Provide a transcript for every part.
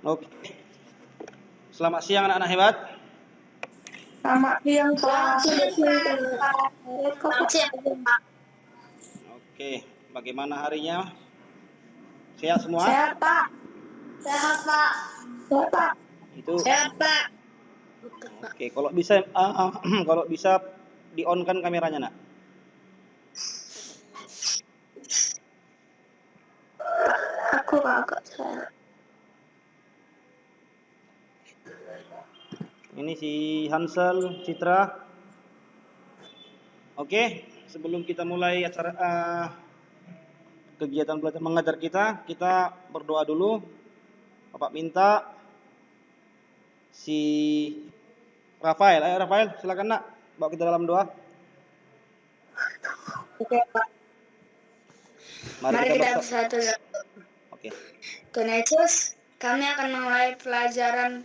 Oke. Selamat siang anak-anak hebat. Selamat siang, Pak. Selamat siang, Pak. Oke, bagaimana harinya? Sehat semua? Sehat, Pak. Sehat, Pak. Sehat, Pak. Itu. Sehat, Pak. Oke, kalau bisa kalau bisa di-on-kan kameranya, Nak. Aku agak sehat. Ini si Hansel, Citra. Oke, sebelum kita mulai acara kegiatan belajar mengajar kita berdoa dulu. Bapak minta si Rafael, Rafael, silakan Nak, bawa kita dalam doa. Oke, Pak. Mari kita bersatu. Oke. Tuhan Yesus, kami akan memulai pelajaran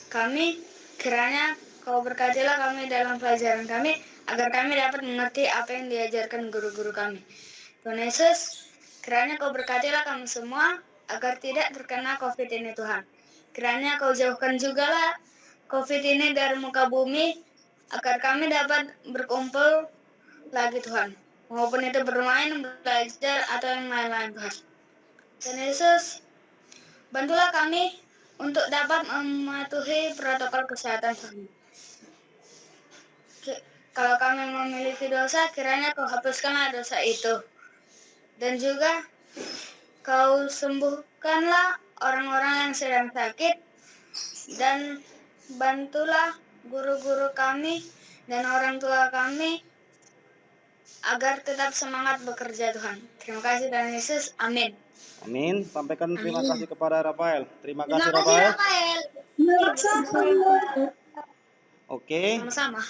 kami. Kiranya Kau berkatilah kami dalam pelajaran kami, agar kami dapat mengerti apa yang diajarkan guru-guru kami. Tuhan Yesus, kiranya Kau berkatilah kami semua, agar tidak terkena COVID ini Tuhan. Kiranya Kau jauhkan juga lah COVID ini dari muka bumi, agar kami dapat berkumpul lagi Tuhan. Maupun itu bermain, belajar, atau yang lain-lain Tuhan. Tuhan Yesus, bantulah kami untuk dapat mematuhi protokol kesehatan kami. Kalau kami memiliki dosa, kiranya Kau hapuskanlah dosa itu. Dan juga Kau sembuhkanlah orang-orang yang sedang sakit. Dan bantulah guru-guru kami dan orang tua kami agar tetap semangat bekerja Tuhan. Terima kasih Tuhan Yesus. Amin. Amin. Sampaikan terima kasih kepada Rafael. Terima kasih Rafael. Oke. Sama-sama.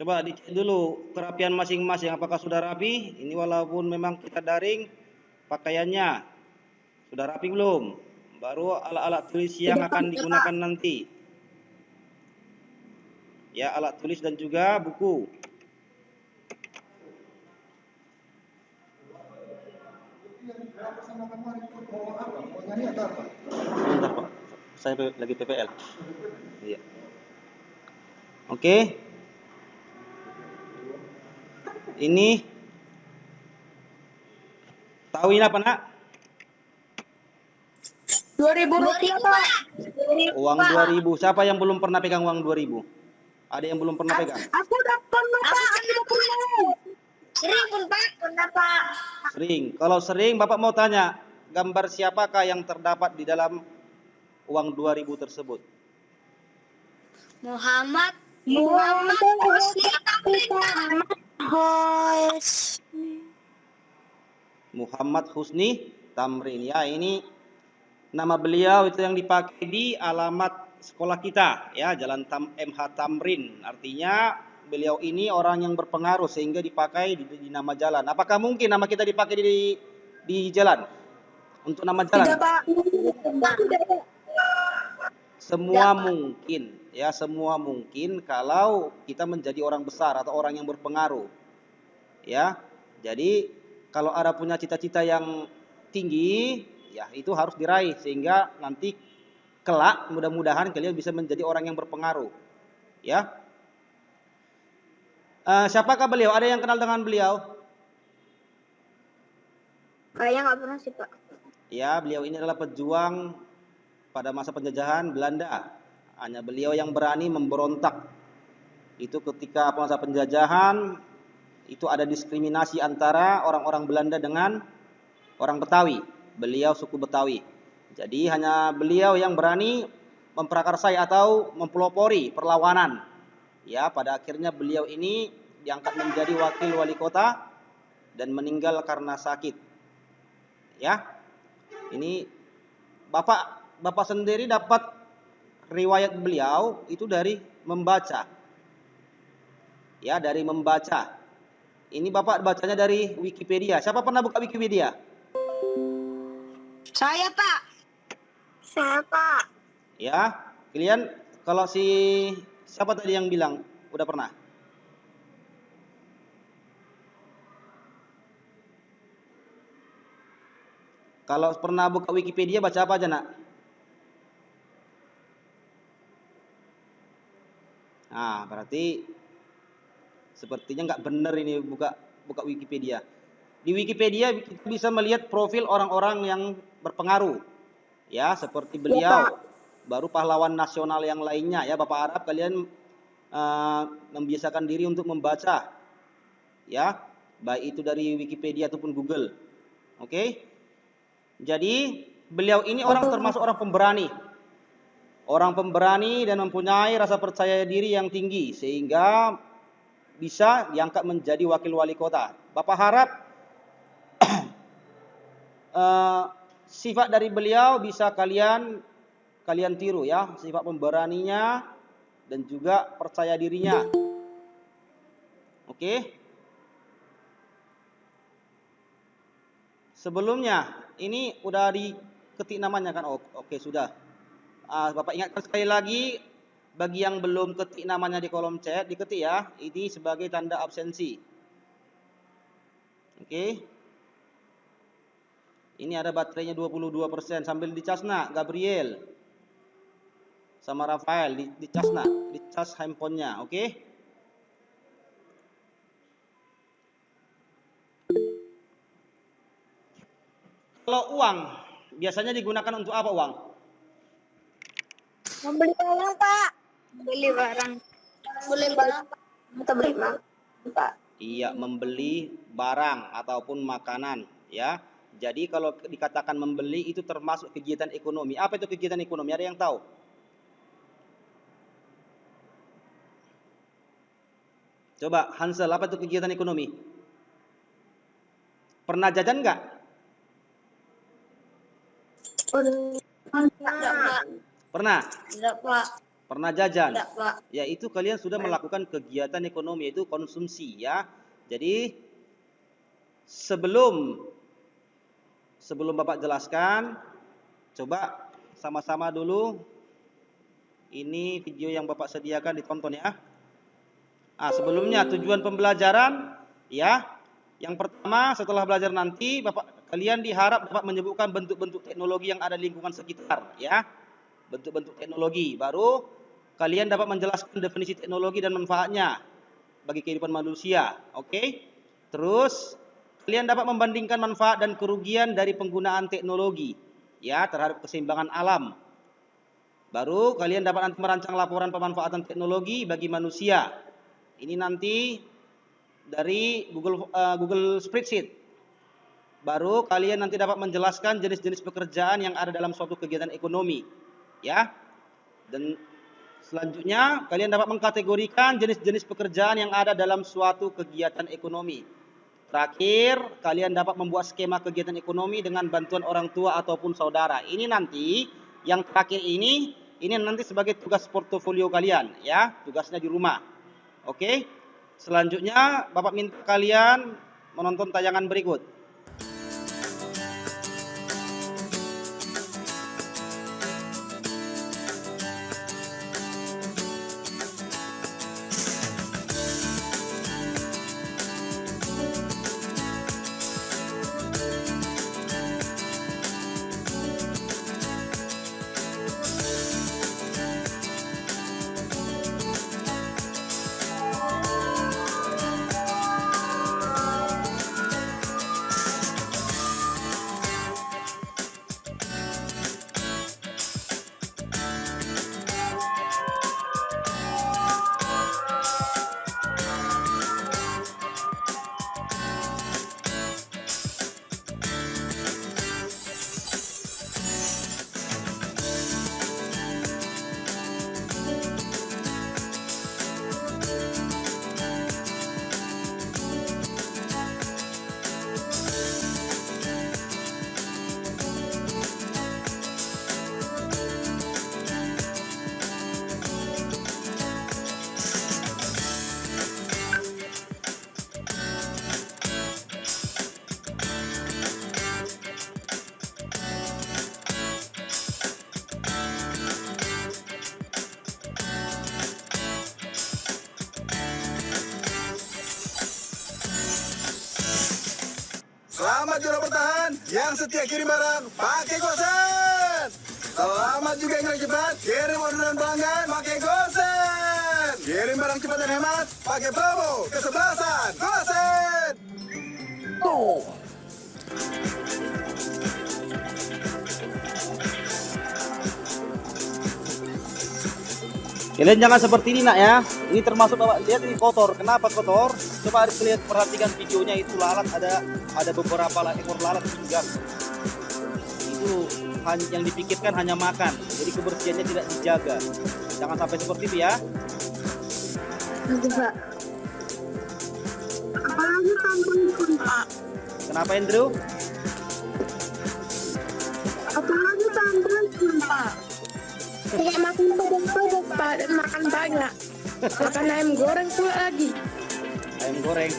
Coba dicek dulu kerapian masing-masing, apakah sudah rapi? Ini walaupun memang kita daring, pakaiannya sudah rapi belum? Baru alat-alat tulis yang akan digunakan nanti. Ya, alat tulis dan juga buku. Bentar, Pak. Saya lagi PPL. Iya. Oke. Ini tahu ini apa, Nak? 2.000 rupiah, Pak. Uang 2.000. Siapa yang belum pernah pegang uang 2.000? Ada yang belum pernah pegang? Aku dapat, Pak. Aku pernah. Sering pun Pak, pernah Pak. Sering. Kalau sering, Bapak mau tanya, gambar siapakah yang terdapat di dalam uang 2.000 tersebut? Muhammad Husni Tamrin. Ya, ini nama beliau itu yang dipakai di alamat sekolah kita, ya, Jalan MH Tamrin. Artinya beliau ini orang yang berpengaruh sehingga dipakai di nama jalan. Apakah mungkin nama kita dipakai di jalan? Untuk nama jalan? Tidak, Pak. Semua mungkin, ya, semua mungkin kalau kita menjadi orang besar atau orang yang berpengaruh. Ya. Jadi kalau ada punya cita-cita yang tinggi, ya itu harus diraih sehingga nanti kelak mudah-mudahan kalian bisa menjadi orang yang berpengaruh. Ya. Siapakah beliau? Ada yang kenal dengan beliau? Kayaknya nggak pernah sih Pak. Ya, beliau ini adalah pejuang pada masa penjajahan Belanda. Hanya beliau yang berani memberontak. Itu ketika masa penjajahan itu ada diskriminasi antara orang-orang Belanda dengan orang Betawi. Beliau suku Betawi. Jadi hanya beliau yang berani memprakarsai atau mempelopori perlawanan. Ya, pada akhirnya beliau ini diangkat menjadi wakil wali kota dan meninggal karena sakit. Ya. Ini Bapak sendiri dapat riwayat beliau itu dari membaca. Ya, dari membaca. Ini Bapak bacanya dari Wikipedia. Siapa pernah buka Wikipedia? Saya, Pak. Saya, Pak. Ya, kalian kalau siapa tadi yang bilang udah pernah? Kalau pernah buka Wikipedia baca apa aja, Nak? Nah, berarti sepertinya nggak benar ini buka Wikipedia. Di Wikipedia kita bisa melihat profil orang-orang yang berpengaruh, ya, seperti beliau, baru pahlawan nasional yang lainnya, ya. Bapak harap kalian membiasakan diri untuk membaca, ya, baik itu dari Wikipedia ataupun Google. Oke? Jadi beliau ini termasuk orang pemberani dan mempunyai rasa percaya diri yang tinggi sehingga bisa diangkat menjadi wakil wali kota. Bapak harap sifat dari beliau bisa kalian tiru, ya, sifat pemberaninya dan juga percaya dirinya. Oke? Sebelumnya ini udah diketik namanya kan? Oke, sudah. Bapak ingatkan sekali lagi, bagi yang belum ketik namanya di kolom chat, diketik ya. Ini sebagai tanda absensi. Oke. Ini ada baterainya 22%. Sambil dicas, Nak, Gabriel sama Rafael, dicas, Nak, dicas handphonenya, oke? Kalau uang biasanya digunakan untuk apa uang? Membeli barang, Pak. Beli barang. Beli barang. Kita beli Pak. Iya, membeli barang ataupun makanan, ya. Jadi kalau dikatakan membeli itu termasuk kegiatan ekonomi. Apa itu kegiatan ekonomi? Ada yang tahu? Coba Hansel, apa itu kegiatan ekonomi? Pernah jajan nggak? Pernah? Tidak, Pak. Pernah jajan? Tidak, Pak. Ya, itu kalian sudah melakukan kegiatan ekonomi, yaitu konsumsi, ya. Jadi sebelum Bapak jelaskan, coba sama-sama dulu ini video yang Bapak sediakan ditonton, ya. Sebelumnya tujuan pembelajaran, ya. Yang pertama, setelah belajar nanti kalian diharap dapat menyebutkan bentuk-bentuk teknologi yang ada di lingkungan sekitar, ya. Bentuk-bentuk teknologi. Baru kalian dapat menjelaskan definisi teknologi dan manfaatnya bagi kehidupan manusia. Oke? Terus kalian dapat membandingkan manfaat dan kerugian dari penggunaan teknologi, ya, terhadap keseimbangan alam. Baru kalian dapat nanti merancang laporan pemanfaatan teknologi bagi manusia. Ini nanti dari Google Spreadsheet. Baru kalian nanti dapat menjelaskan jenis-jenis pekerjaan yang ada dalam suatu kegiatan ekonomi, ya. Dan selanjutnya kalian dapat mengkategorikan jenis-jenis pekerjaan yang ada dalam suatu kegiatan ekonomi. Terakhir, kalian dapat membuat skema kegiatan ekonomi dengan bantuan orang tua ataupun saudara. Ini nanti yang terakhir ini nanti sebagai tugas portofolio kalian, ya, tugasnya di rumah. Oke? Selanjutnya Bapak minta kalian menonton tayangan berikut. Selamat juara bertahan yang setia kirim barang pakai Gosen. Selamat juga yang cepat kirim orderan pelanggan pakai Gosen. Kirim barang cepat dan hemat pakai promo kesebelasan Gosen. Kalian jangan seperti ini nak ya. Ini termasuk bapak lihat ini kotor. Kenapa kotor? Coba lihat perhatikan videonya itu lalat ada beberapa ekor lalat pinggang. Itu yang dipikirkan hanya makan. Jadi kebersihannya tidak dijaga. Jangan sampai seperti itu ya. Pak. Apalagi tampon Pak. Kenapa Andrew? Apalagi tampon Pak. Tidak makan padat-padat Pak dan makan banyak. Makan ayam goreng pula lagi. Ayam goreng.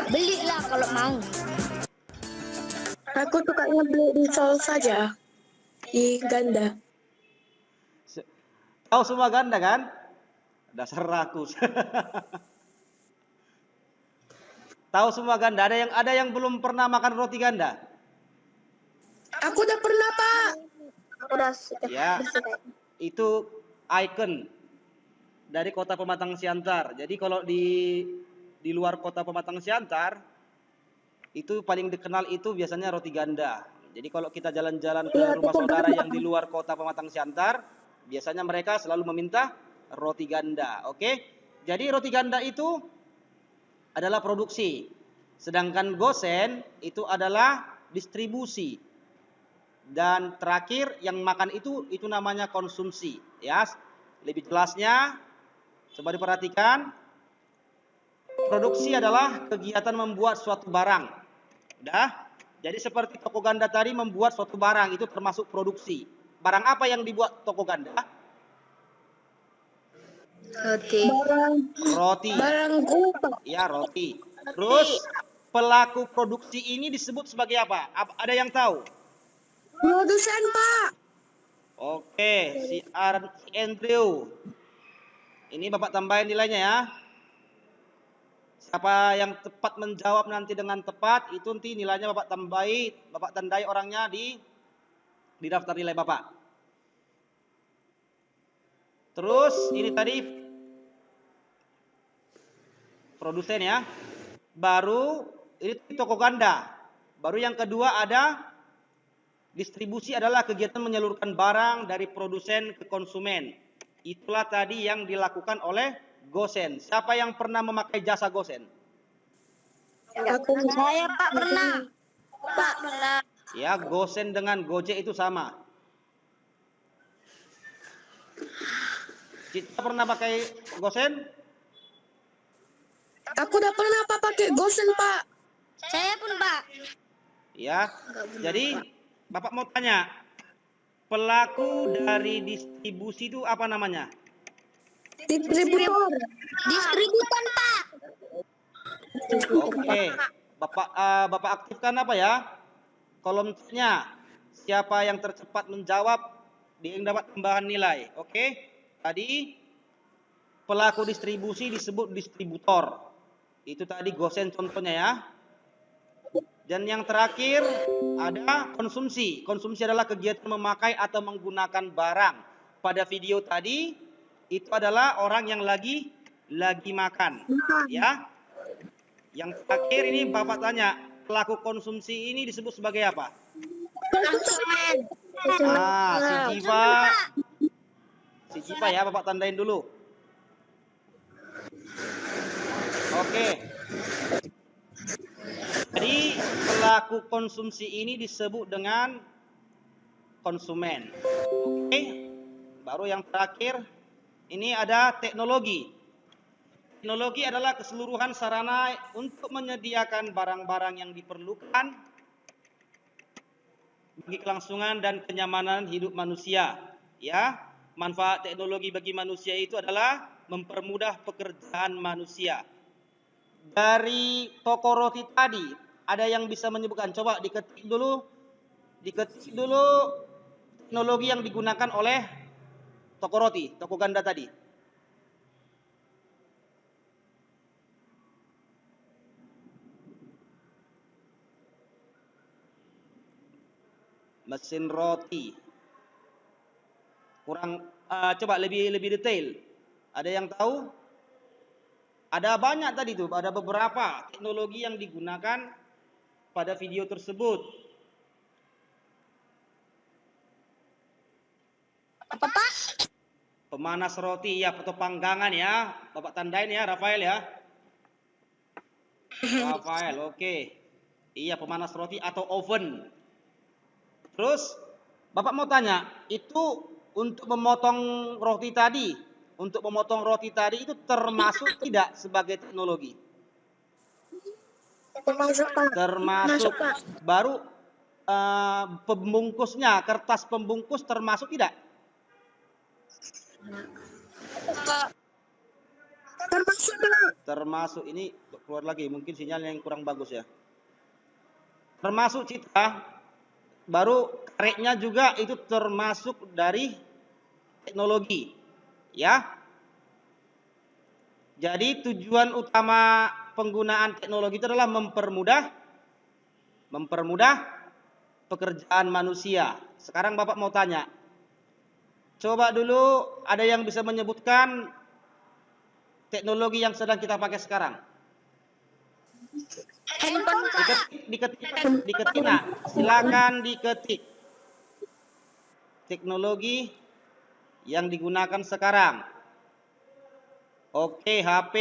Belilah kalau mau. Aku sukanya beli di Sol saja. Di Ganda. Tahu semua Ganda kan? Dasar rakus. Tahu semua Ganda. Ada yang belum pernah makan roti Ganda? Aku udah pernah Pak. Udah Ya, itu ikon dari Kota Pematang Siantar. Jadi kalau di luar Kota Pematang Siantar itu paling dikenal itu biasanya roti Ganda. Jadi kalau kita jalan-jalan ke rumah saudara yang di luar Kota Pematang Siantar, biasanya mereka selalu meminta roti Ganda. Oke? Jadi roti Ganda itu adalah produksi, sedangkan Gosen itu adalah distribusi. Dan terakhir yang makan itu namanya konsumsi, ya. Lebih jelasnya coba diperhatikan. Produksi adalah kegiatan membuat suatu barang. Udah? Jadi seperti toko Ganda tadi membuat suatu barang itu termasuk produksi. Barang apa yang dibuat toko Ganda? Roti. Roti. Barang gua. Ya, roti. Terus pelaku produksi ini disebut sebagai apa? Ada yang tahu? Produsen Pak. Oke, si Andrew. Ini Bapak tambahin nilainya ya. Siapa yang tepat menjawab nanti dengan tepat, itu nanti nilainya Bapak tandai orangnya di daftar nilai Bapak. Terus ini tadi produsen ya. Baru ini toko Ganda. Baru yang kedua ada distribusi adalah kegiatan menyalurkan barang dari produsen ke konsumen. Itulah tadi yang dilakukan oleh Gosen. Siapa yang pernah memakai jasa Gosen? Saya Pak pernah. Pak pernah. Ya, Gosen dengan Gojek itu sama. Cita pernah pakai Gosen? Aku udah pernah Pak pakai Gosen Pak. Saya pun Pak. Ya. Jadi Bapak mau tanya, pelaku dari distribusi itu apa namanya? Distributor. Distributan Pak. Oke. Bapak aktifkan apa ya? Kolomnya. Siapa yang tercepat menjawab dia yang dapat tambahan nilai. Oke. Tadi pelaku distribusi disebut distributor. Itu tadi Gosen contohnya ya. Dan yang terakhir ada konsumsi. Konsumsi adalah kegiatan memakai atau menggunakan barang. Pada video tadi itu adalah orang yang lagi makan, ya. Yang terakhir ini Bapak tanya, pelaku konsumsi ini disebut sebagai apa? Konsumen. Si Jiva ya, Bapak tandain dulu. Oke. Jadi pelaku konsumsi ini disebut dengan konsumen. Oke. Baru yang terakhir ini ada teknologi. Teknologi adalah keseluruhan sarana untuk menyediakan barang-barang yang diperlukan bagi kelangsungan dan kenyamanan hidup manusia. Ya, manfaat teknologi bagi manusia itu adalah mempermudah pekerjaan manusia. dari toko roti tadi, ada yang bisa menyebutkan? Coba diketik dulu teknologi yang digunakan oleh toko roti, toko ganda tadi. Mesin roti. Kurang coba lebih detail. Ada yang tahu? Ada banyak tadi tuh, ada beberapa teknologi yang digunakan pada video tersebut. Apa Pak? Pemanas roti ya, atau panggangan ya. Bapak tandain ya, Rafael ya. Rafael, oke. Iya, pemanas roti atau oven. Terus Bapak mau tanya, itu untuk memotong roti tadi, itu termasuk tidak sebagai teknologi? Termasuk Pak. Termasuk. Masuk, Pak. Baru pembungkusnya, kertas pembungkus termasuk tidak? Termasuk Pak. Termasuk. Ini keluar lagi, mungkin sinyalnya yang kurang bagus ya. Termasuk Citra. Baru karetnya juga itu termasuk dari teknologi. Ya. Jadi tujuan utama penggunaan teknologi itu adalah mempermudah pekerjaan manusia. Sekarang Bapak mau tanya. Coba dulu ada yang bisa menyebutkan teknologi yang sedang kita pakai sekarang? Handphone Pak. Diketik nak. Silakan diketik. Teknologi yang digunakan sekarang. Oke, HP.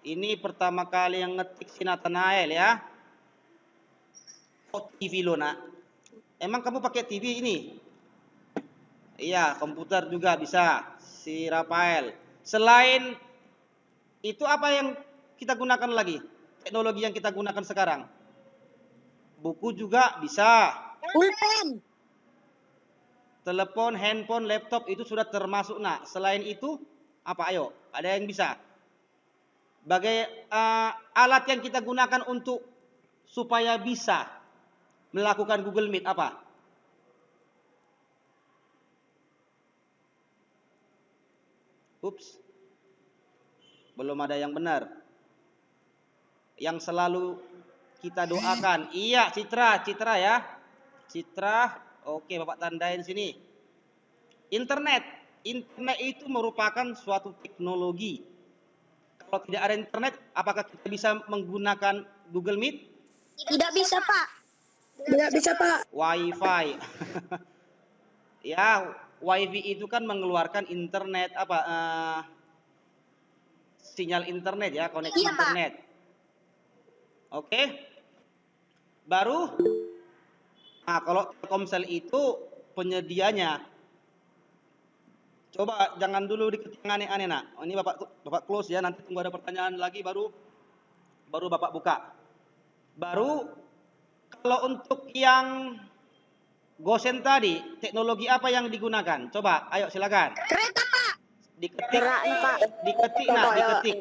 Ini pertama kali yang ngetik si Nathanael ya. Oh, TV lo nak. Emang kamu pakai TV ini? Iya, komputer juga bisa. Si Rafael. Selain itu apa yang kita gunakan lagi? Teknologi yang kita gunakan sekarang. Buku juga bisa. Pulpen. Telepon, handphone, laptop itu sudah termasuk nak. Selain itu apa? Ayo, ada yang bisa? Alat yang kita gunakan untuk supaya bisa melakukan Google Meet apa? Ups. Belum ada yang benar. Yang selalu kita doakan. Iya, Citra ya. Citra, oke Bapak tandain sini. Internet itu merupakan suatu teknologi. Kalau tidak ada internet, apakah kita bisa menggunakan Google Meet? Tidak bisa Pak. Tidak bisa Pak. Wi-Fi. Ya, Wi-Fi itu kan mengeluarkan internet sinyal internet ya, koneksi Iya, Pak. internet. Oke. Baru kalau Telkomsel itu penyedianya. Coba jangan dulu diketik yang aneh-aneh nak. Ini Bapak close ya, nanti tunggu ada pertanyaan lagi baru Bapak buka. Baru kalau untuk yang Gosen tadi, teknologi apa yang digunakan? Coba, ayo silakan. Kereta Pak. Diketik, Pak. diketik nak, diketik.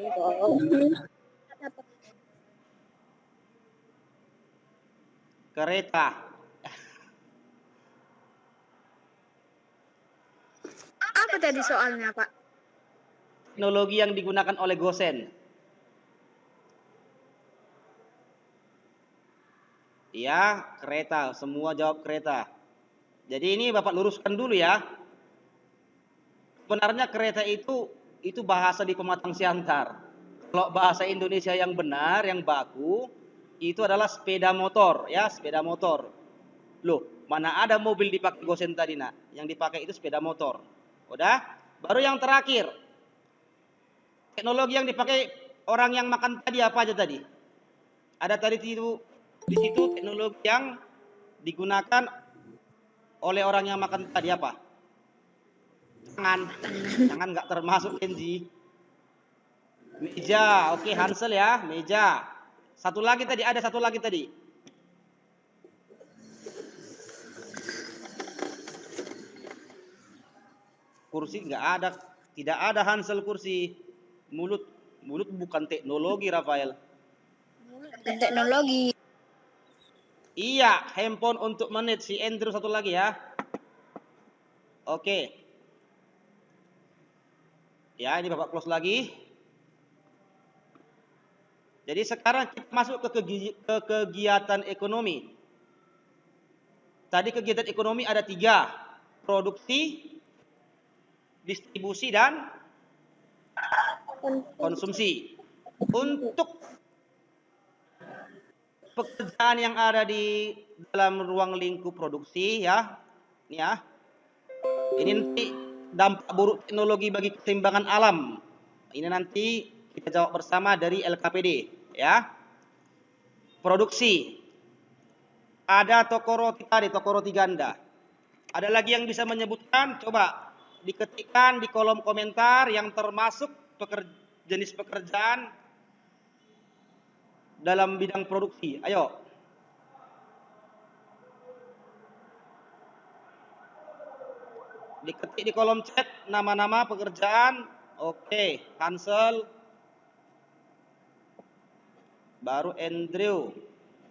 Kereta. Apa tadi soalnya, Pak? Teknologi yang digunakan oleh Gosen. Iya, kereta. Semua jawab kereta. Jadi ini Bapak luruskan dulu ya. Sebenarnya kereta itu bahasa di Pematang Siantar. Kalau bahasa Indonesia yang benar, yang baku, itu adalah sepeda motor, ya, sepeda motor. Loh, mana ada mobil dipakai Gosen tadi nak? Yang dipakai itu sepeda motor. Udah? Baru yang terakhir. Teknologi yang dipakai orang yang makan tadi apa aja tadi? Ada tadi di situ teknologi yang digunakan oleh orang yang makan tadi apa? Tangan nggak termasuk Kenji. Meja, oke Hansel ya, meja. Ada satu lagi tadi. Kursi nggak ada, tidak ada Hansel kursi. Mulut bukan teknologi Rafael. dan teknologi. Iya, handphone untuk menit. Si Andrew satu lagi ya. Oke. Ya, ini Bapak close lagi. Jadi sekarang kita masuk ke kegiatan ekonomi. Tadi kegiatan ekonomi ada 3. Produksi, distribusi, dan konsumsi. Untuk pekerjaan yang ada di dalam ruang lingkup produksi ya. Ini ya. Ini nanti dampak buruk teknologi bagi keseimbangan alam. Ini nanti kita jawab bersama dari LKPD ya. Produksi. Ada toko roti tadi, toko roti ganda. Ada lagi yang bisa menyebutkan? Coba diketikkan di kolom komentar yang termasuk jenis pekerjaan dalam bidang produksi. Ayo. Diketik di kolom chat nama-nama pekerjaan. Oke, Hansel. Baru Andrew.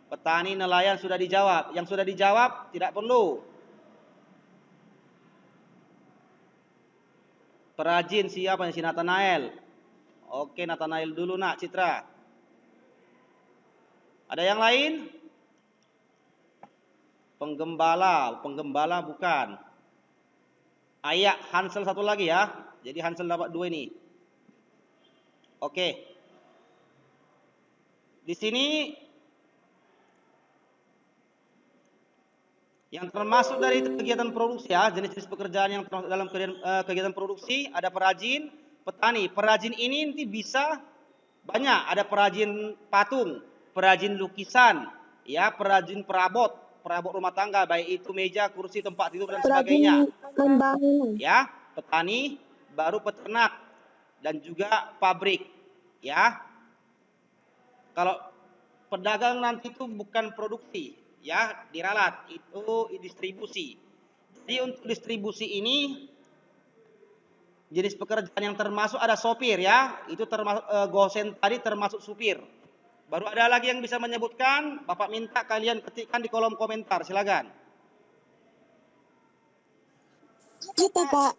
Petani, nelayan sudah dijawab. Yang sudah dijawab tidak perlu. Perajin siapa? Si Nathanael. Oke, Nathanael dulu nak, Citra. Ada yang lain? Penggembala bukan. Ayah, Hansel satu lagi ya. Jadi Hansel dapat 2 ini. Oke. Di sini yang termasuk dari kegiatan produksi ya, jenis-jenis pekerjaan yang termasuk dalam kegiatan produksi ada perajin, petani. Perajin ini nanti bisa banyak. Ada perajin patung, perajin lukisan, ya, perajin perabot rumah tangga, baik itu meja, kursi, tempat tidur dan sebagainya. Ya, petani, baru peternak dan juga pabrik, ya. Kalau pedagang nanti itu bukan produksi, ya, diralat, itu distribusi. Jadi untuk distribusi ini jenis pekerjaan yang termasuk ada sopir ya, itu termasuk gosen tadi termasuk supir. Baru ada lagi yang bisa menyebutkan, Bapak minta kalian ketikkan di kolom komentar, silakan. Itu Pak.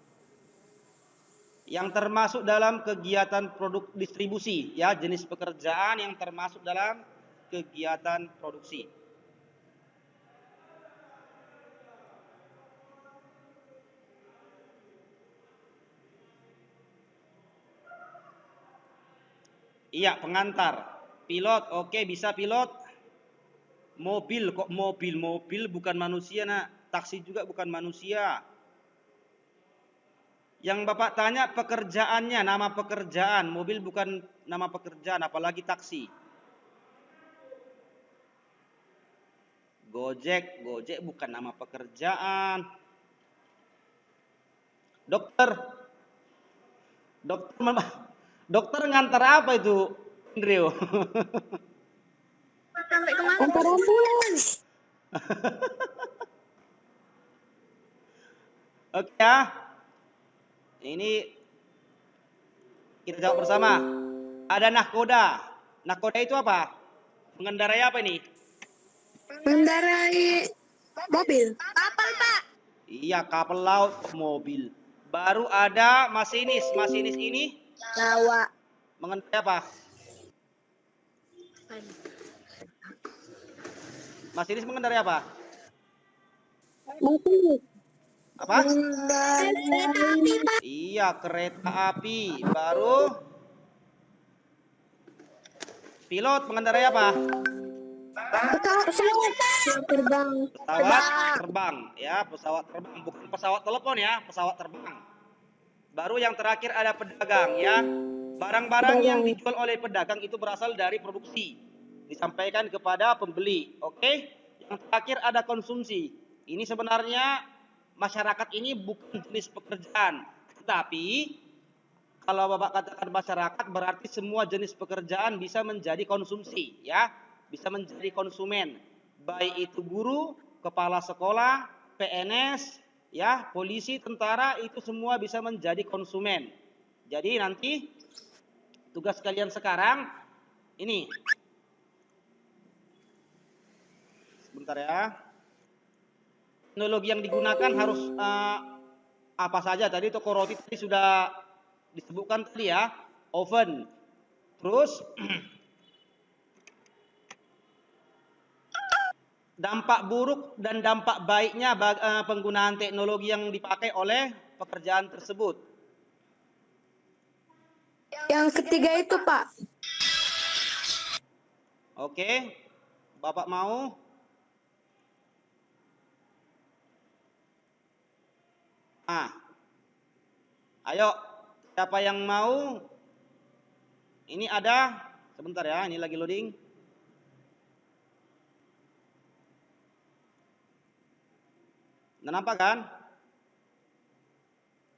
Yang termasuk dalam kegiatan produk distribusi, ya, jenis pekerjaan yang termasuk dalam kegiatan produksi. Iya, pengantar. Pilot, oke, bisa pilot. Mobil, kok mobil? Mobil bukan manusia nak. Taksi juga bukan manusia. Yang Bapak tanya pekerjaannya, nama pekerjaan. Mobil bukan nama pekerjaan, apalagi taksi. Gojek bukan nama pekerjaan. Dokter ngantar apa itu, Andrew? Sampai kemana? Antar ambulans. Oke ya. Ini kita jawab bersama. Ada nahkoda. Nahkoda itu apa? Mengendarai apa ini? Mengendarai mobil. Kapal, Pak. Iya, kapal laut, mobil. Baru ada masinis. Masinis ini Jawa. mengendarai apa? Masinis mengendarai apa? Mobil. Apa? Kereta api Pak. Iya, kereta api. Baru pilot mengendarai apa? Pesawat terbang. Pesawat terbang, ya, pesawat terbang, bukan pesawat telepon ya, pesawat terbang. Baru yang terakhir ada pedagang ya. Barang-barang yang dijual oleh pedagang itu berasal dari produksi, disampaikan kepada pembeli. Oke? Yang terakhir ada konsumsi. Ini sebenarnya masyarakat ini bukan jenis pekerjaan, tetapi kalau Bapak katakan masyarakat berarti semua jenis pekerjaan bisa menjadi konsumsi, ya, bisa menjadi konsumen, baik itu guru, kepala sekolah, PNS, ya, polisi, tentara, itu semua bisa menjadi konsumen. Jadi nanti tugas kalian sekarang ini Sebentar ya. Teknologi yang digunakan harus apa saja? Tadi toko roti tadi sudah disebutkan tadi ya, oven. Terus dampak buruk dan dampak baiknya penggunaan teknologi yang dipakai oleh pekerjaan tersebut. Yang ketiga itu, Pak. Oke, Bapak mau? Ayo, siapa yang mau? Ini ada, sebentar ya, ini lagi loading. Nah, nampak kan?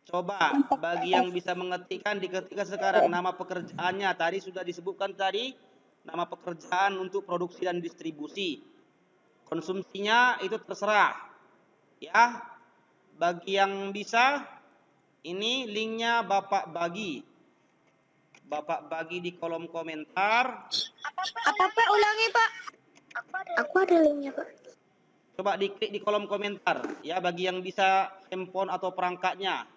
Coba bagi yang bisa mengetikkan diketikkan sekarang nama pekerjaannya. Tadi sudah disebutkan tadi nama pekerjaan untuk produksi dan distribusi. Konsumsinya itu terserah. Ya. Bagi yang bisa ini linknya Bapak bagi. Bapak bagi di kolom komentar. Apa Pak? Ulangi Pak. Aku ada linknya, Pak. Coba diklik di kolom komentar ya bagi yang bisa handphone atau perangkatnya.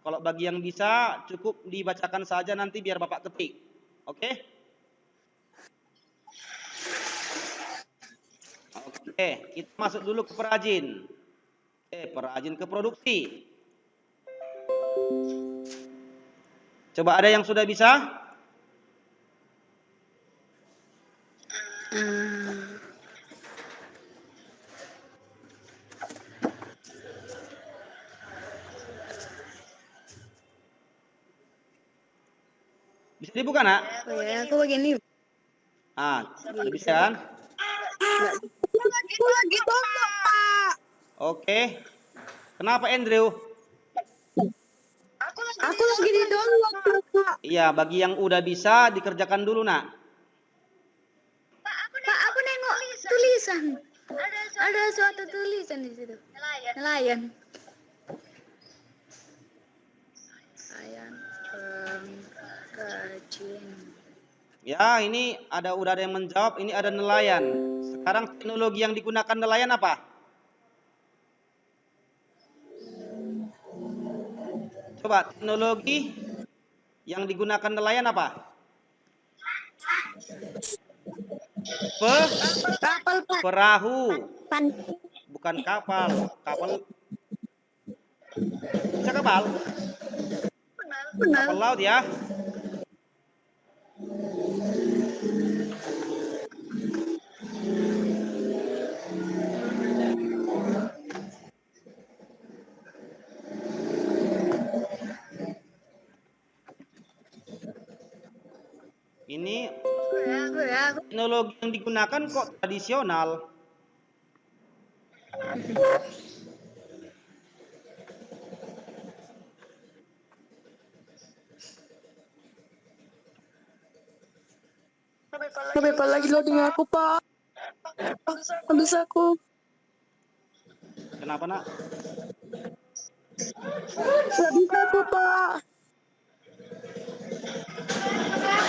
Kalau bagi yang bisa cukup dibacakan saja nanti biar Bapak ketik. Oke? Oke, kita masuk dulu ke perajin. Perajin ke produksi. Coba ada yang sudah bisa? Bisa dibuka, Nak? Oh ya, aku begini. Udah bisa kan? Aku lagi download, Pak. Oke. Kenapa, Andrew? Aku lagi di download, Pak. Iya, bagi yang udah bisa dikerjakan dulu, Nak. Pak, aku nengok tulisan. Ada suatu tulisan di situ. Nelayan. Nelayan pengkajian. Ya, ini udah ada yang menjawab. Ini ada nelayan. Sekarang teknologi yang digunakan nelayan apa? Coba teknologi yang digunakan nelayan apa? Kapal, Pak. Perahu. Pan. Bukan kapal. Kapal. Bisa kapal? Kapal laut ya. Ini teknologi yang digunakan kok tradisional. Pak lagi loading aku, Pak. Habis aku. Kenapa, Nak? Habis aku, Pak.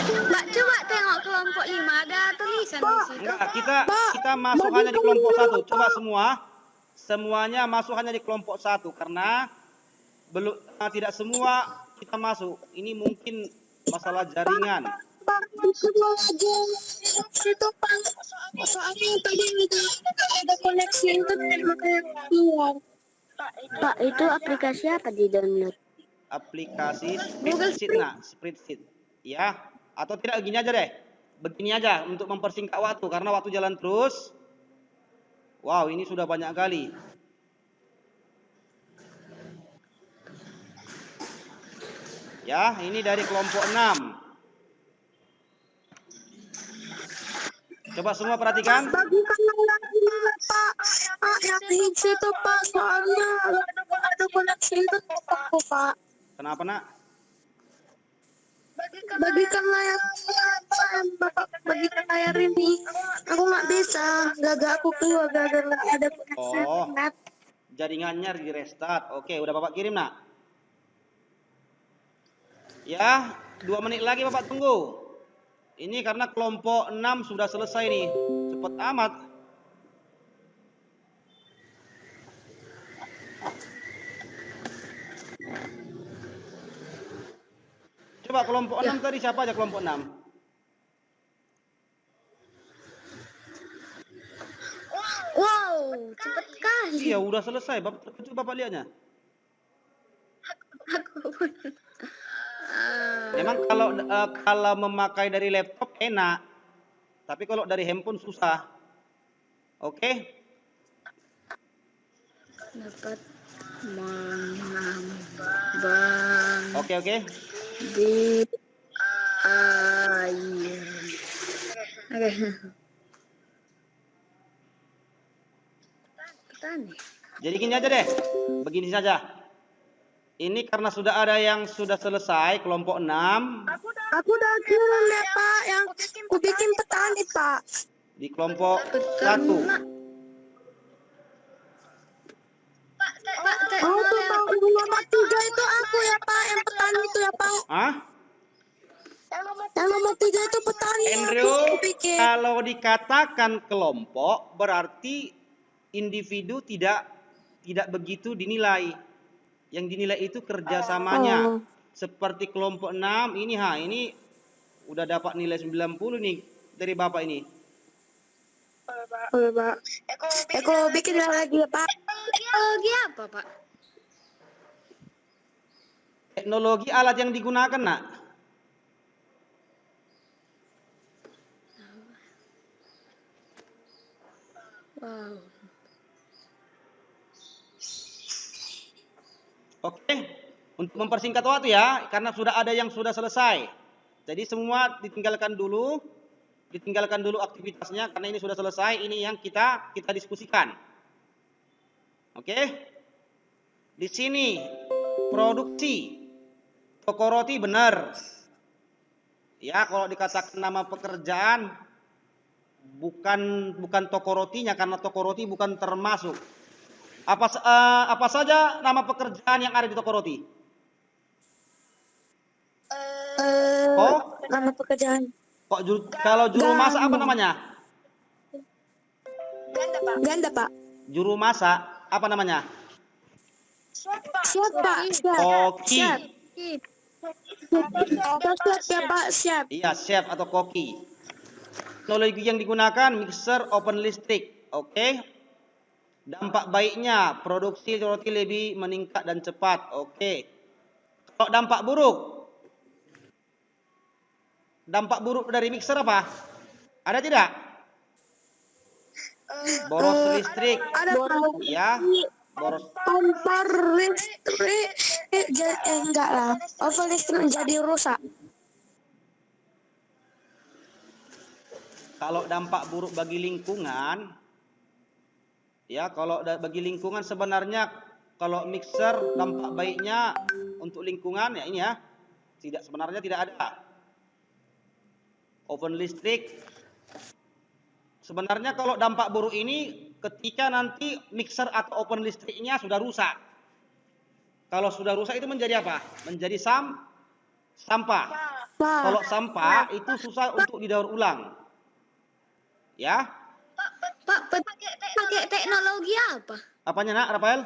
Mbak, coba tengok kelompok 5 ada tulisan di situ. Enggak, kita masuk hanya di kelompok 1. Coba semuanya masuk hanya di kelompok 1 karena tidak semua kita masuk. Ini mungkin masalah jaringan. Pak, itu aja. Situ, Pak. Soalnya tadi ada koneksi internet makanya keluar. Pak, itu aplikasi apa di download? Aplikasi spreadsheet, Nak. Spreadsheet. Ya, atau tidak gini aja deh. Begini aja untuk mempersingkat waktu karena waktu jalan terus. Wow, ini sudah banyak kali. Ya, ini dari kelompok 6. Coba semua perhatikan. Bagikan lagi, Pak. Pak, yang di situ, Pak. Soalnya ada koneksi internet aku, Pak. Kenapa, Nak? Bagikan layar, Bapak. Bagikan layar ini. Aku nggak bisa. Gagak aku keluar. Gagak nggak ada koneksi internet. Jaringannya di restart. Oke, udah Bapak kirim, Nak. Ya, 2 menit lagi Bapak tunggu. Ini karena kelompok 6 sudah selesai nih. Cepet amat. Coba kelompok 6 tadi siapa aja kelompok 6? Wow, cepat sekali. Iya, udah selesai. Bapak terkejut Bapak lihatnya. Aku pun. Memang kalau memakai dari laptop enak. Tapi kalau dari handphone susah. Oke? Dapat mengambang Oke. di air. Oke. Petani. Jadi gini aja deh. Begini saja. Ini karena sudah ada yang sudah selesai kelompok 6 Aku udah kirim deh Pak, yang ku bikin petani Pak. di kelompok 1. Pak, Oh tuh Pak, nomor 3 itu aku ya Pak, yang petani itu ya Pak. Hah? Yang nomor 3 itu petani yang Andrew, aku bikin. kalau dikatakan kelompok berarti individu tidak begitu dinilai. Yang dinilai itu kerjasamanya. Oh. Seperti kelompok 6 ini ini udah dapat nilai 90 nih dari Bapak ini. Oh Pak, Eko bikin lagi ya Pak. teknologi apa, Pak? Teknologi alat yang digunakan, Nak. Wow. Oke, untuk mempersingkat waktu ya, karena sudah ada yang sudah selesai. Jadi semua ditinggalkan dulu aktivitasnya karena ini sudah selesai. Ini yang kita diskusikan. Oke, di sini produksi toko roti benar. Ya, kalau dikatakan nama pekerjaan bukan toko rotinya karena toko roti bukan termasuk. Apa saja nama pekerjaan yang ada di toko roti? Nama pekerjaan. Kalau juru masak apa namanya? Ganda Pak. Juru masak apa namanya? Siap Pak, siap. Koki. Siap ya Pak, siap. Iya, chef atau koki. Teknologi yang digunakan mixer open listrik. Oke. Dampak baiknya produksi roti lebih meningkat dan cepat. Oke. Kalau dampak buruk dari mixer apa? Ada tidak? Boros listrik. Ada Pak. Ya, boros. Kompor listrik enggak lah. Oven listrik menjadi rusak. Kalau dampak buruk bagi lingkungan, ya kalau bagi lingkungan sebenarnya kalau mixer dampak baiknya untuk lingkungan ya ini ya, sebenarnya tidak ada. Oven listrik sebenarnya kalau dampak buruk ini ketika nanti mixer atau oven listriknya sudah rusak. Kalau sudah rusak itu menjadi apa? Menjadi sampah. Pak. Kalau sampah itu susah untuk didaur ulang. Ya. Pak, pakai teknologi apa? Apanya, Nak, Rafael?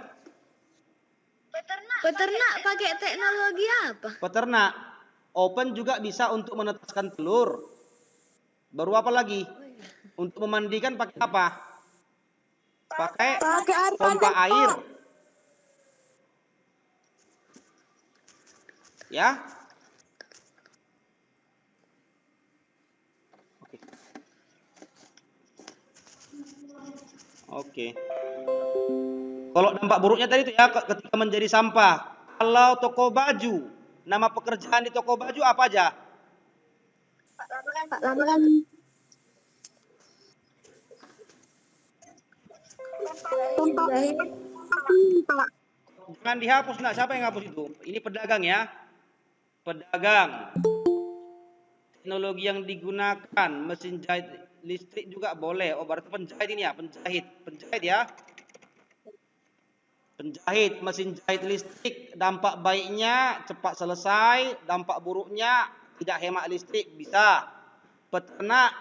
Peternak pakai teknologi apa? Peternak. Oven juga bisa untuk menetaskan telur. Baru apa lagi? Untuk memandikan pakai apa? Pakai air pompa panas, air. Pak. Ya. Oke. Kalau dampak buruknya tadi itu ya ketika menjadi sampah. Kalau toko baju, nama pekerjaan di toko baju apa aja? Pak, lamaran. Pompa air. Pak. Jangan dihapus, Nak. Siapa yang hapus itu? Ini pedagang ya. Pedagang. Teknologi yang digunakan mesin jahit listrik juga boleh. Oh, berarti penjahit ini ya, penjahit ya. Penjahit, mesin jahit listrik, dampak baiknya cepat selesai, dampak buruknya tidak hemat listrik, bisa. Peternak,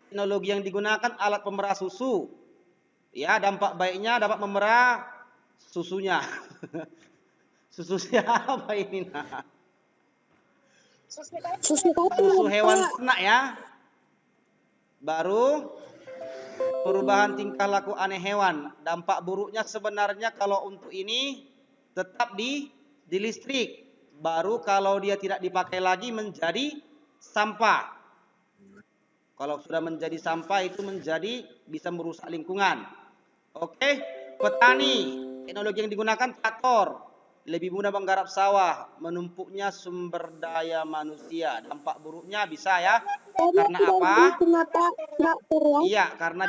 teknologi yang digunakan alat pemerah susu. Ya, dampak baiknya dapat memerah susunya. Susu siapa ini, Nah? susu hewan ternak ya. Baru perubahan tingkah laku aneh hewan. Dampak buruknya sebenarnya kalau untuk ini tetap di listrik. Baru kalau dia tidak dipakai lagi menjadi sampah. Kalau sudah menjadi sampah itu bisa merusak lingkungan. Oke, petani, teknologi yang digunakan traktor, lebih mudah menggarap sawah, menumpuknya sumber daya manusia. Dampak buruknya bisa ya. Karena apa? Iya, karena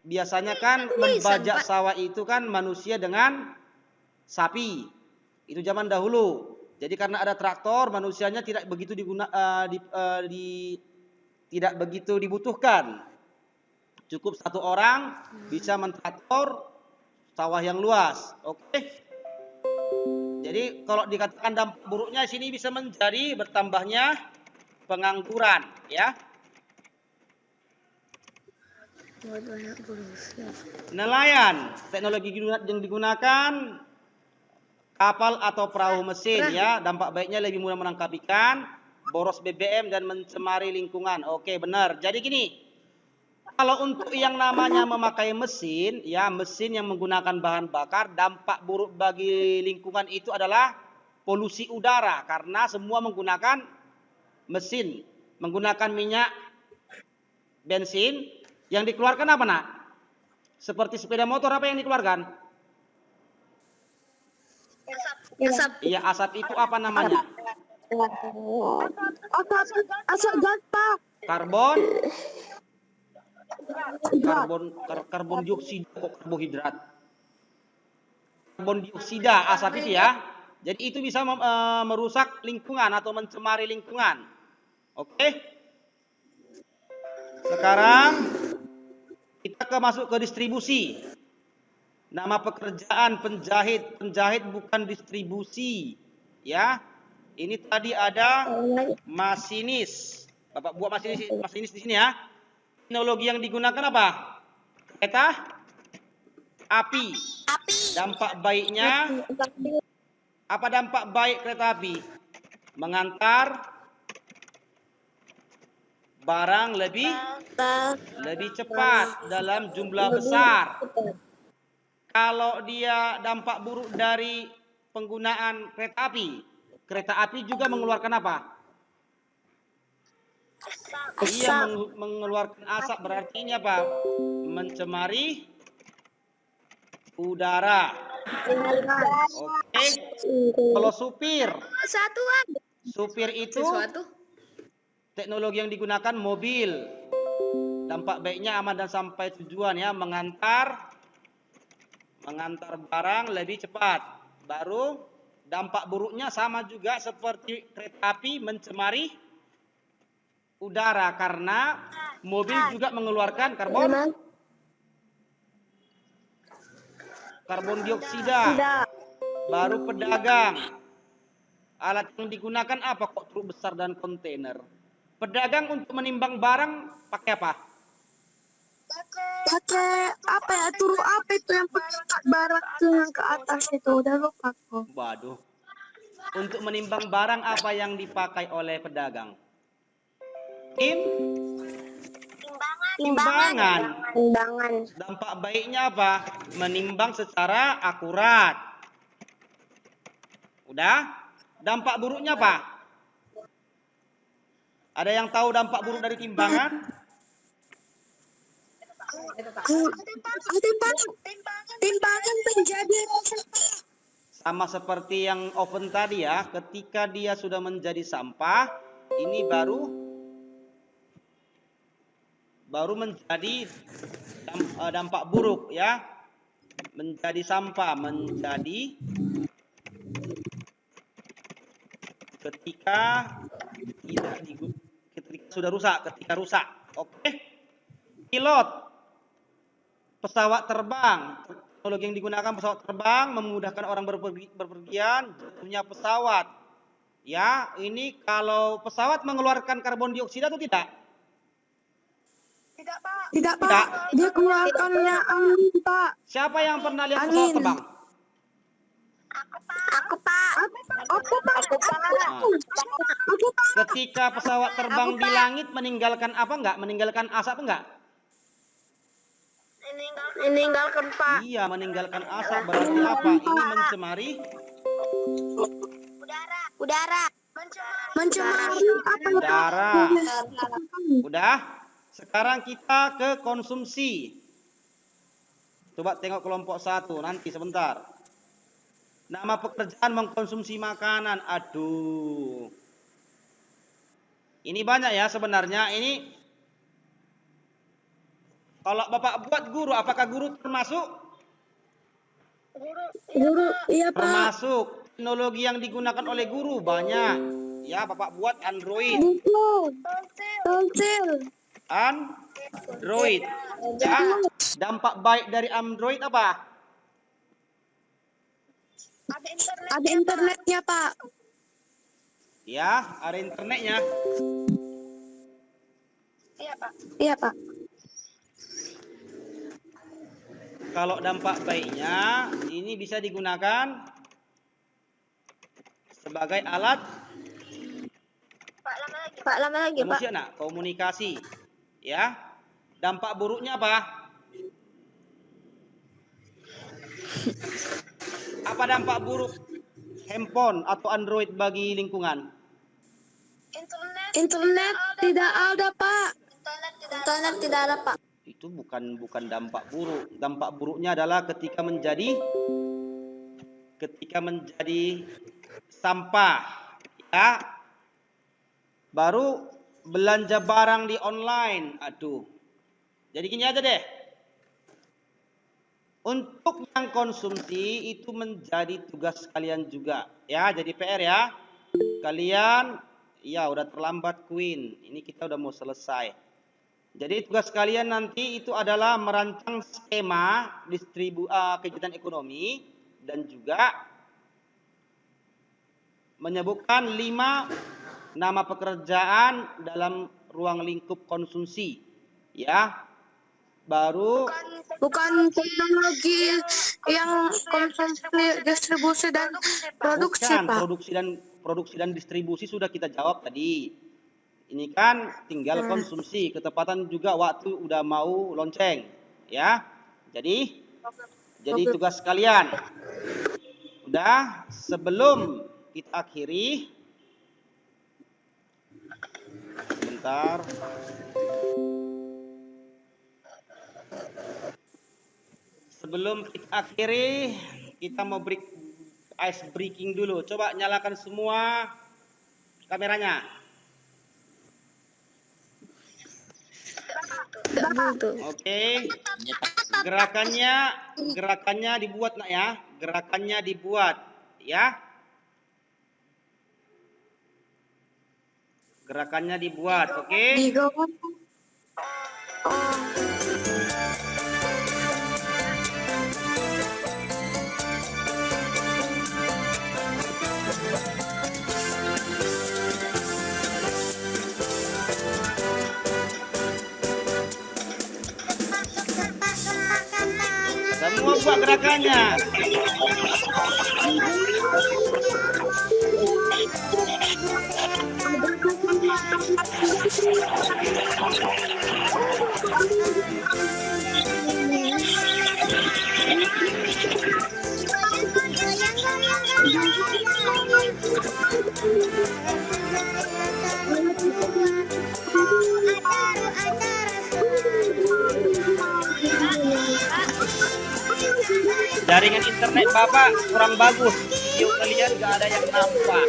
biasanya kan membajak sawah itu kan manusia dengan sapi. Itu zaman dahulu. Jadi karena ada traktor, manusianya tidak begitu tidak begitu dibutuhkan. Cukup satu orang bisa mentraktor sawah yang luas. Oke. Jadi kalau dikatakan dampak buruknya sini bisa menjadi bertambahnya pengangguran, ya. Nelayan, teknologi yang digunakan kapal atau perahu mesin, ya. Dampak baiknya lebih mudah menangkap ikan, boros BBM dan mencemari lingkungan. Oke, benar. Jadi gini, kalau untuk yang namanya memakai mesin, ya mesin yang menggunakan bahan bakar, dampak buruk bagi lingkungan itu adalah polusi udara karena semua menggunakan mesin, menggunakan minyak, bensin, yang dikeluarkan apa nak? Seperti sepeda motor apa yang dikeluarkan? Asap. Iya, asap itu apa namanya? Asap gas, Pak. Karbon dioksida, kok karbohidrat. Karbon dioksida, asap itu ya. Jadi itu bisa merusak lingkungan atau mencemari lingkungan. Oke. Sekarang kita masuk ke distribusi. Nama pekerjaan penjahit. Penjahit bukan distribusi. Ya. Ini tadi ada masinis. Bapak buat masinis di sini ya. Teknologi yang digunakan apa? Kereta api. Dampak baiknya, apa dampak baik kereta api? Mengantar barang lebih cepat dalam jumlah besar. Kalau dia dampak buruk dari penggunaan kereta api juga mengeluarkan apa? Iya, mengeluarkan asap, berarti ini apa? Mencemari udara. Oke. Kalau supir itu teknologi yang digunakan mobil. Dampak baiknya aman dan sampai tujuan ya, mengantar barang lebih cepat. Baru dampak buruknya sama juga seperti kereta api, mencemari udara karena mobil juga mengeluarkan karbon dioksida. Baru pedagang. Alat yang digunakan apa kok truk besar dan kontainer? Pedagang untuk menimbang barang pakai apa? Pakai apa ya? Turu apa itu yang pengikat barang tuh yang ke atas itu? Udah lupa kok. Waduh. Untuk menimbang barang apa yang dipakai oleh pedagang? Timbangan. Dampak baiknya apa? Menimbang secara akurat. Udah? Dampak buruknya apa? Ada yang tahu dampak buruk dari timbangan? Timbangan menjadi Sama seperti yang oven tadi ya, ketika dia sudah menjadi sampah, ini baru menjadi dampak buruk ya, menjadi sampah, ketika sudah rusak, ketika rusak. Oke. Pilot pesawat terbang, teknologi yang digunakan pesawat terbang memudahkan orang berpergian, jatuhnya pesawat. Ya, ini kalau pesawat mengeluarkan karbon dioksida atau tidak? Tidak, Pak. Dia keluarkannya angin, Pak. Siapa yang pernah lihat pesawat terbang? Aku Pak. Nah, ketika pesawat terbang di langit meninggalkan apa enggak? Meninggalkan asap enggak? Meninggalkan Pak. Iya, meninggalkan asap berarti apa? Ini mencemari Udara. Mencemari apa? udara. Udah? Sekarang kita ke konsumsi. Coba tengok kelompok 1 nanti sebentar. Nama pekerjaan mengkonsumsi makanan. Aduh. Ini banyak ya sebenarnya. Ini kalau Bapak buat guru, apakah guru termasuk? Guru, iya Pak. Termasuk. Teknologi yang digunakan oleh guru banyak. Ya, Bapak buat Android. Buku. Pensil. Android. Ya. Dampak baik dari Android apa? Ada internetnya Pak. Ya, ada internetnya. Iya Pak. Kalau dampak baiknya, ini bisa digunakan sebagai alat Pak lama lagi Pak. manusia, nak, komunikasi. Ya. Dampak buruknya apa? Apa dampak buruk handphone atau Android bagi lingkungan? Internet tidak ada Pak. Internet tidak ada Pak. Itu bukan dampak buruk. Dampak buruknya adalah ketika menjadi sampah, ya. Baru belanja barang di online. Aduh. Jadi gini aja deh. Untuk yang konsumsi itu menjadi tugas kalian juga, ya. Jadi PR ya. Kalian, ya udah terlambat Queen. Ini kita udah mau selesai. Jadi tugas kalian nanti itu adalah merancang skema kegiatan ekonomi dan juga menyebutkan 5 nama pekerjaan dalam ruang lingkup konsumsi, ya. Baru Bukan teknologi yang konsumsi, distribusi dan produksi bukan Pak. produksi dan distribusi sudah kita jawab tadi. Ini kan tinggal konsumsi, ketepatan juga waktu udah mau lonceng, ya. Jadi tugas kalian. Udah, sebelum kita akhiri, sebentar. Sebelum kita akhiri, kita mau ice breaking dulu. Coba nyalakan semua kameranya. Oke. Gerakannya dibuat nak ya. Gerakannya dibuat ya. Gerakannya dibuat, oke? Semua buat gerakannya. Jaringan internet Bapak kurang bagus. Video kalian gak ada yang nampak.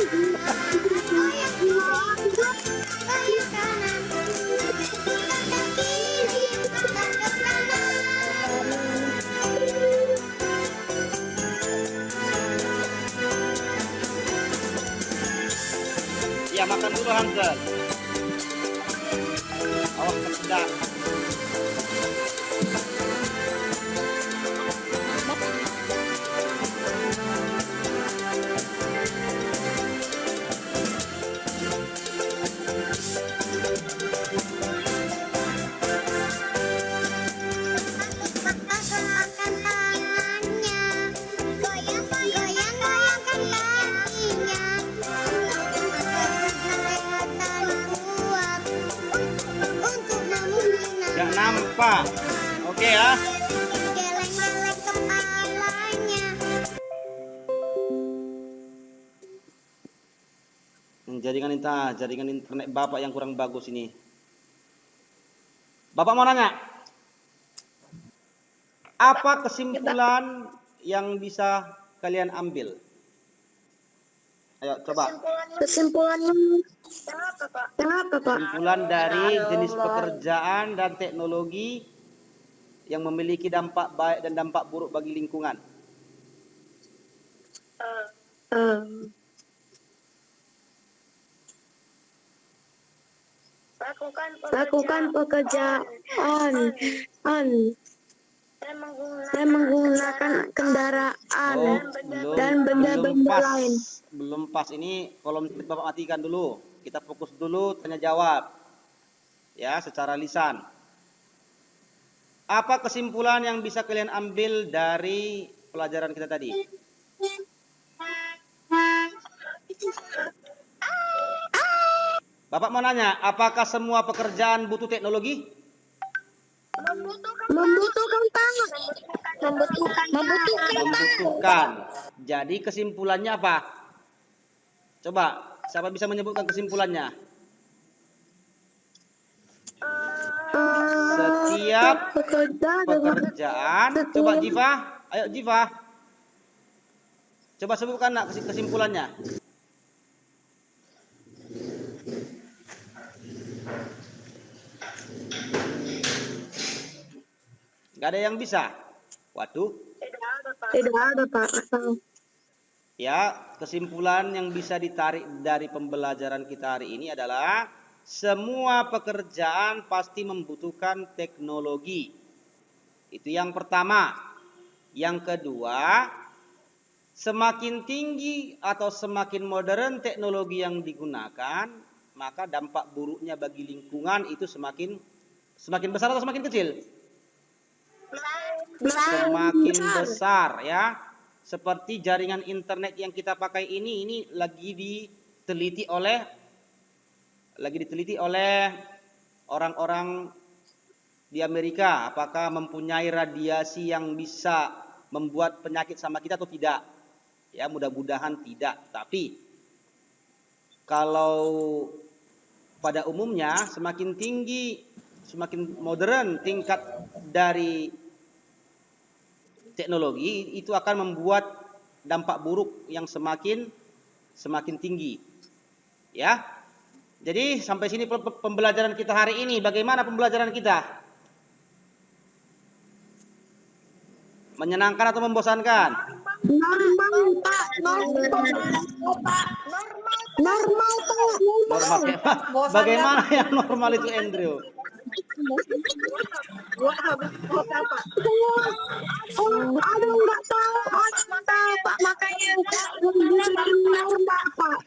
Ya, makan dulu Hansel. Awas kepedak. Jaringan internet Bapak yang kurang bagus ini. Bapak mau nanya, apa kesimpulan yang bisa kalian ambil? Ayo coba. Kesimpulannya kenapa, Pak? Kesimpulan dari jenis pekerjaan dan teknologi yang memiliki dampak baik dan dampak buruk bagi lingkungan. Lakukan pekerjaan dan menggunakan kendaraan dan benda-benda lain. Belum pas ini, kolom chat Bapak matikan dulu. Kita fokus dulu tanya jawab. Ya, secara lisan. Apa kesimpulan yang bisa kalian ambil dari pelajaran kita tadi? Bapak mau nanya, apakah semua pekerjaan butuh teknologi? Membutuhkan tangan. Membutuhkan. Jadi kesimpulannya apa? Coba, siapa bisa menyebutkan kesimpulannya? Setiap pekerjaan. Coba Jiva, ayo Jiva. Coba sebutkan nak kesimpulannya. Gak ada yang bisa. Waduh. Tidak ada, Pak. Ya, kesimpulan yang bisa ditarik dari pembelajaran kita hari ini adalah semua pekerjaan pasti membutuhkan teknologi. Itu yang pertama. Yang kedua, semakin tinggi atau semakin modern teknologi yang digunakan, maka dampak buruknya bagi lingkungan itu semakin besar atau semakin kecil? Semakin besar, ya. Seperti jaringan internet yang kita pakai ini lagi diteliti oleh orang-orang di Amerika, apakah mempunyai radiasi yang bisa membuat penyakit sama kita atau tidak. Ya, mudah-mudahan tidak. Tapi kalau pada umumnya semakin tinggi, semakin modern tingkat dari teknologi, itu akan membuat dampak buruk yang semakin tinggi. Ya. Jadi sampai sini pembelajaran kita hari ini. Bagaimana pembelajaran kita? Menyenangkan atau membosankan? Normal, Pak. Normal, Pak. Bagaimana yang normal itu, Andrew? Aduh, nggak tahu, Pak. Makanya normal, Pak.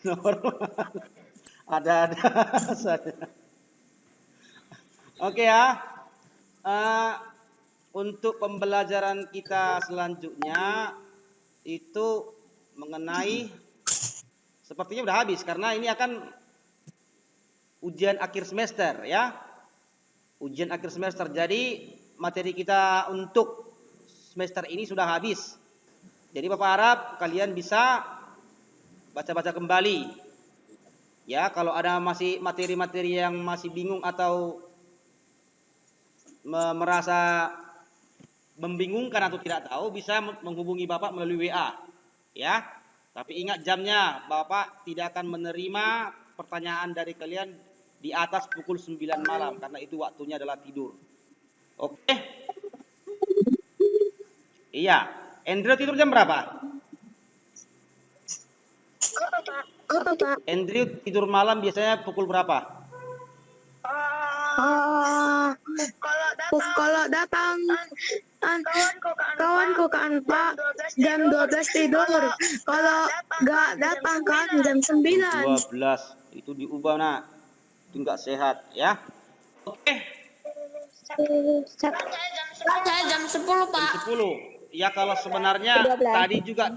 Normal. Ada saja. Oke ya. Untuk pembelajaran kita selanjutnya itu mengenai, sepertinya udah habis karena ini akan ujian akhir semester, ya. Ujian akhir semester. Jadi materi kita untuk semester ini sudah habis. Jadi Bapak harap kalian bisa baca-baca kembali. Ya, kalau ada masih materi-materi yang masih bingung atau merasa membingungkan atau tidak tahu, bisa menghubungi Bapak melalui WA. Ya. Tapi ingat jamnya, Bapak tidak akan menerima pertanyaan dari kalian di atas pukul 9 malam karena itu waktunya adalah tidur. Oke? Iya. Andrew tidur jam berapa? Apa, Pak? Andrew tidur malam biasanya pukul berapa? Kalau datang kawanku kan, Pak, jam 12 tidur. Kalau nggak datang kan jam 9. 12. Itu diubah, nak. Itu nggak sehat, ya. Oke. Saya jam 10, Pak. Jam 10. Ya, kalau sebenarnya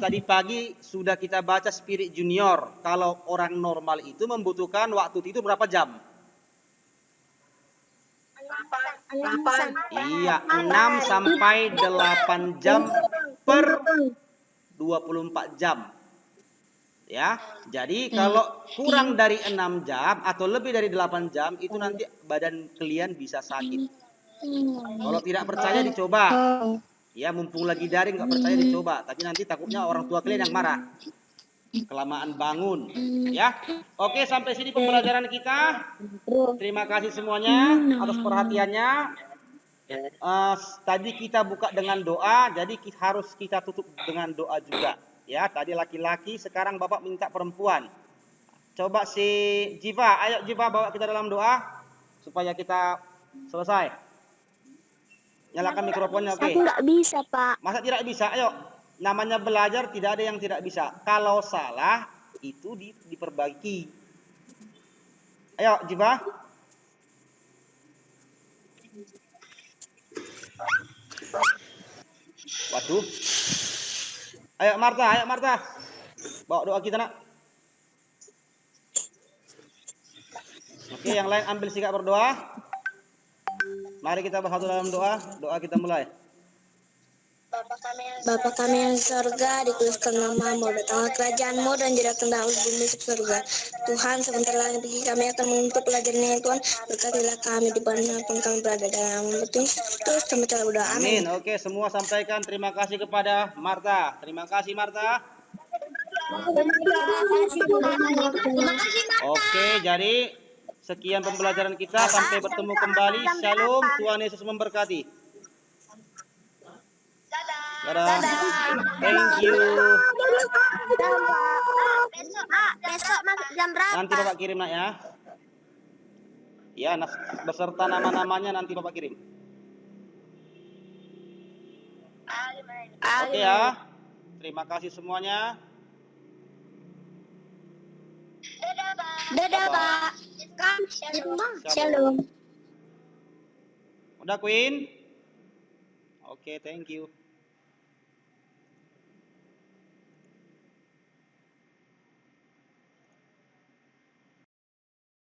tadi pagi sudah kita baca Spirit Junior. Kalau orang normal itu membutuhkan waktu tidur berapa jam? 8. Iya, 6 sampai 8 jam per 24 jam. Ya, jadi kalau kurang dari 6 jam atau lebih dari 8 jam itu nanti badan kalian bisa sakit. Kalau tidak percaya dicoba. Ya, mumpung lagi daring nggak percaya dicoba. Tapi nanti takutnya orang tua kalian yang marah. Kelamaan bangun. Ya, oke sampai sini pembelajaran kita. Terima kasih semuanya atas perhatiannya. Tadi kita buka dengan doa, jadi harus kita tutup dengan doa juga. Ya, tadi laki-laki, sekarang Bapak minta perempuan. Coba si Jiva, ayo Jiva bawa kita dalam doa supaya kita selesai. Nyalakan mikrofonnya, oke? Aku nggak bisa, Pak. Masa tidak bisa? Ayo, namanya belajar tidak ada yang tidak bisa. Kalau salah itu diperbaiki. Ayo Jiva. Waduh. Ayo Marta. Bawa doa kita nak. Oke, yang lain ambil sikap berdoa. Mari kita bersatu dalam doa. Doa kita mulai. Bapa kami yang di surga, dikuduskan namamu, datanglah kerajaanmu dan jadilah bumi seperti surga. Tuhan, sebentar lagi kami akan menuntut pelajaran yang Tuhan, berkatilah kami di mana pun kami berada dalam terus kami telah berdoa. Amin. Oke, semua sampaikan terima kasih kepada Marta. Terima kasih Marta. Oke, jadi sekian pembelajaran kita, sampai bertemu kembali. Shalom, Tuhan Yesus memberkati. Dadah. Thank you. Besok jam berapa? Nanti Bapak kirim nak ya. Ya, beserta nama-namanya nanti Bapak kirim. Oke ya. Terima kasih semuanya. Dadah, Pak. Shalom. Udah Queen? Oke, thank you.